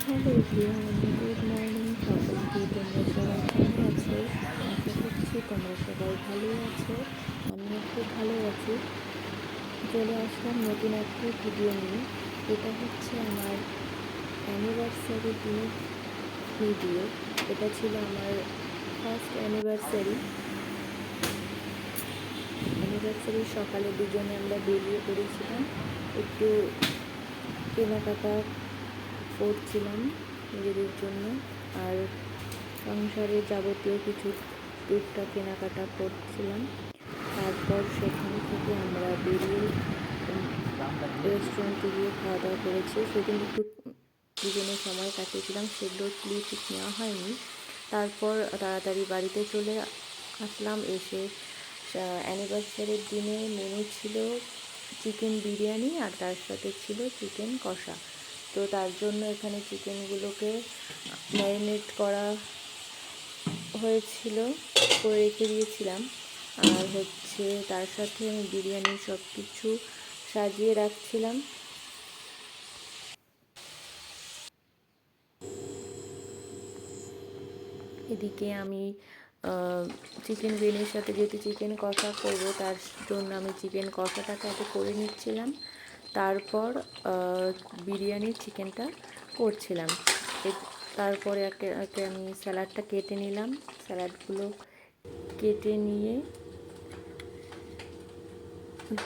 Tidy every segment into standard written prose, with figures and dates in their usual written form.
Hello everyone, good morning সকলকে। তোমরা সবাই কেমন আছো? আশা করছি তোমরা সবাই ভালোই আছো। আমিও খুব ভালো আছি। চলে আসলাম নতুন একটি ভিডিও নিয়ে। এটা হচ্ছে আমার অ্যানিভার্সারির দিনের ভিডিও। এটা ছিল আমার ফার্স্ট অ্যানিভার্সারির সকালে দুজনে আমরা বেরিয়ে পড়েছিলাম, একটু কেনাকাটা করছিলাম নিজেদের জন্য, আর সংসারে যাবতীয় কিছু টুকটাক কেনাকাটা করছিলাম। তারপর সেখান থেকে আমরা বেরিয়ে রেস্টুরেন্টে গিয়ে খাওয়া দাওয়া করেছি। সেদিন একটু দুজনে সময় কাটিয়েছিলাম, সেগুলো ক্লিপ নেওয়া হয়নি। তারপর তাড়াতাড়ি বাড়িতে চলে আসলাম। এসে অ্যানিভার্সারির দিনে মেনু ছিল চিকেন বিরিয়ানি, আর তার সাথে ছিল চিকেন কষা। তো তার জন্য এখানে চিকেনগুলোকে ম্যারিনেট করা হয়েছিল, করে রেখে দিয়েছিলাম। আর হচ্ছে তার সাথে আমি বিরিয়ানির সব কিছু সাজিয়ে রাখছিলাম। এদিকে আমি চিকেন বিরিয়ানির সাথে যেহেতু চিকেন কষা করবো, তার জন্য আমি চিকেন কষাটাকে আগে করে নিচ্ছিলাম। তারপর বিরিয়ানির চিকেনটা করছিলাম। তারপরে একে একে আমি স্যালাডটা কেটে নিলাম। স্যালাডগুলো কেটে নিয়ে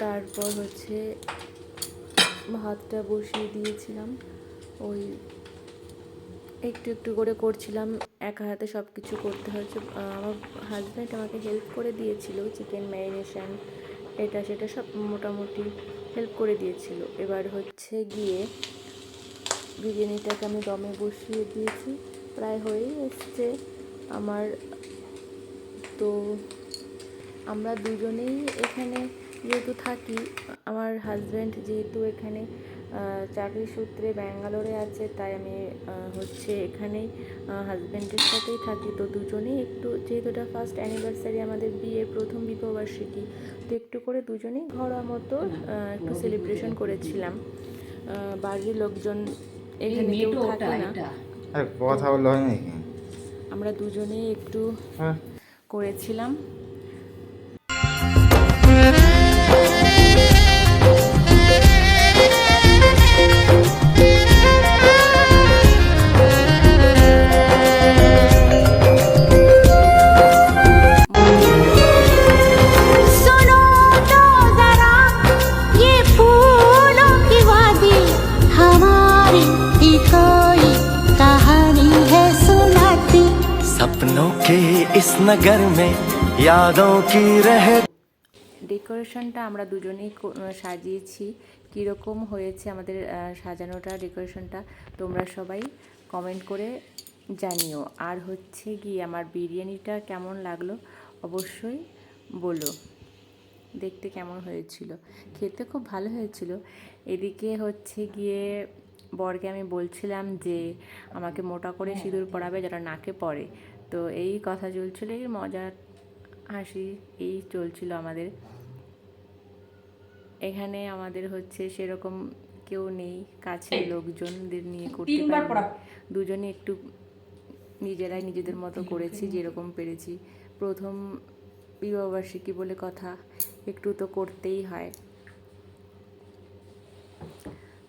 তারপর হচ্ছে ভাতটা বসিয়ে দিয়েছিলাম। ওই একটু একটু করে করছিলাম, একা হাতে সব কিছু করতে হয়েছে। আমার হাজব্যান্ড আমাকে হেল্প করে দিয়েছিল, চিকেন ম্যারিনেশন এটা সেটা সব মোটামুটি হেল্প করে দিয়েছিল। এবার হচ্ছে গিয়ে বিরিয়ানিটাকে আমি দমে বসিয়ে দিয়েছি, প্রায় হয়েই এসছে আমার। তো আমরা দুজনেই এখানে যেহেতু থাকি, আমার হাজব্যান্ড যেহেতু এখানে চাকরি সূত্রে ব্যাঙ্গালোরে আছে, তাই আমি হচ্ছে এখানেই হাজব্যান্ডের সাথেই থাকি। তো দুজনেই একটু, যেহেতু এটা ফার্স্ট অ্যানিভার্সারি, আমাদের বিয়ের প্রথম বিবাহবার্ষিকী, তো একটু করে দুজনেই ঘরোয়া মতো একটু সেলিব্রেশন করেছিলাম। বাড়ির লোকজন এখানে কেউ থাকে না, কথা বললে হয় নাকি, আমরা দুজনেই একটু করেছিলাম। इस नगर में यादों की रहे। ডেকোরেশনটা আমরা দুজনেই সাজিয়েছি। কীরকম হয়েছে আমাদের সাজানোটা, ডেকোরেশনটা তোমরা সবাই কমেন্ট করে জানিও। আর হচ্ছে গিয়ে আমার বিরিয়ানিটা কেমন লাগলো অবশ্যই বলো, দেখতে কেমন হয়েছিল। খেতে খুব ভালো হয়েছিল। এদিকে হচ্ছে গিয়ে বরকে আমি বলছিলাম যে আমাকে মোটা করে সিঁদুর পরাবে, যেটা নাকে পড়ে। তো এই কথা চলছিল, এই মজার হাসি এই চলছিল আমাদের এখানে। আমাদের হচ্ছে সেরকম কেউ নেই, কাছের লোকজনদের নিয়ে করতে পারি, দুজনে একটু নিজেরাই নিজেদের মতো করেছি যেরকম পেরেছি। প্রথম বিবাহবার্ষিকী বলে কথা, একটু তো করতেই হয়।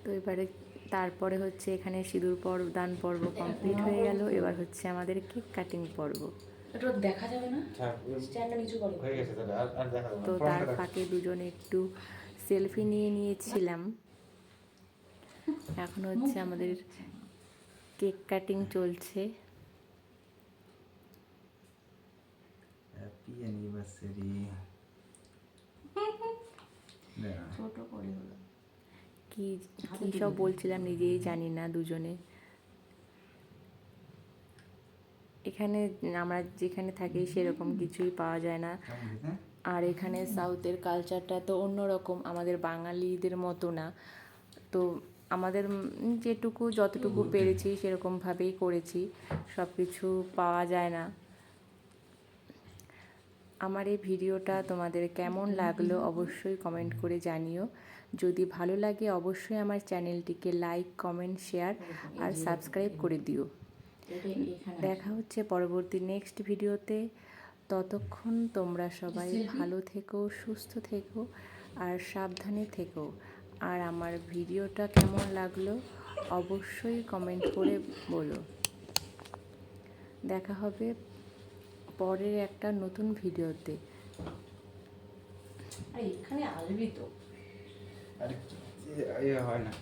তো এবারে তারপরে হচ্ছে এখানে সিঁদুর দান পর্ব কমপ্লিট হয়ে গেল। এবার হচ্ছে আমাদের কেক কাটিং পর্ব। দেখা যাবে না, স্ট্যান্ডটা নিচু করো। হয়ে গেছে তাহলে, আর দেখা যাবে না। তো তার ফাঁকে দুজনে একটু সেলফি নিয়েছিলাম। এখন হচ্ছে আমাদের কেক কাটিং চলছে। Happy anniversary. ছোট করে হলো, কি কি সব বলছিলাম নিজেই জানি না। দুজনে এখানে আমরা যেখানে থাকি সেরকম কিছুই পাওয়া যায় না। আর এখানে সাউথের কালচারটা তো অন্যরকম, আমাদের বাঙালিদের মতো না। তো আমাদের যতটুকু পেরেছি সেরকমভাবেই করেছি, সব কিছু পাওয়া যায় না। আমার এই ভিডিওটা তোমাদের কেমন লাগলো অবশ্যই কমেন্ট করে জানিও। যদি ভালো লাগে অবশ্যই আমার চ্যানেলটিকে লাইক, কমেন্ট, শেয়ার আর সাবস্ক্রাইব করে দিও। দেখা হচ্ছে পরবর্তী নেক্সট ভিডিওতে। ততক্ষণ তোমরা সবাই ভালো থেকো, সুস্থ থেকো আর সাবধানে থেকো। আর আমার ভিডিওটা কেমন লাগলো অবশ্যই কমেন্ট করে বলো। দেখা হবে পরের একটা নতুন ভিডিওতে। এখানে আসবি তো। আরে হয় না।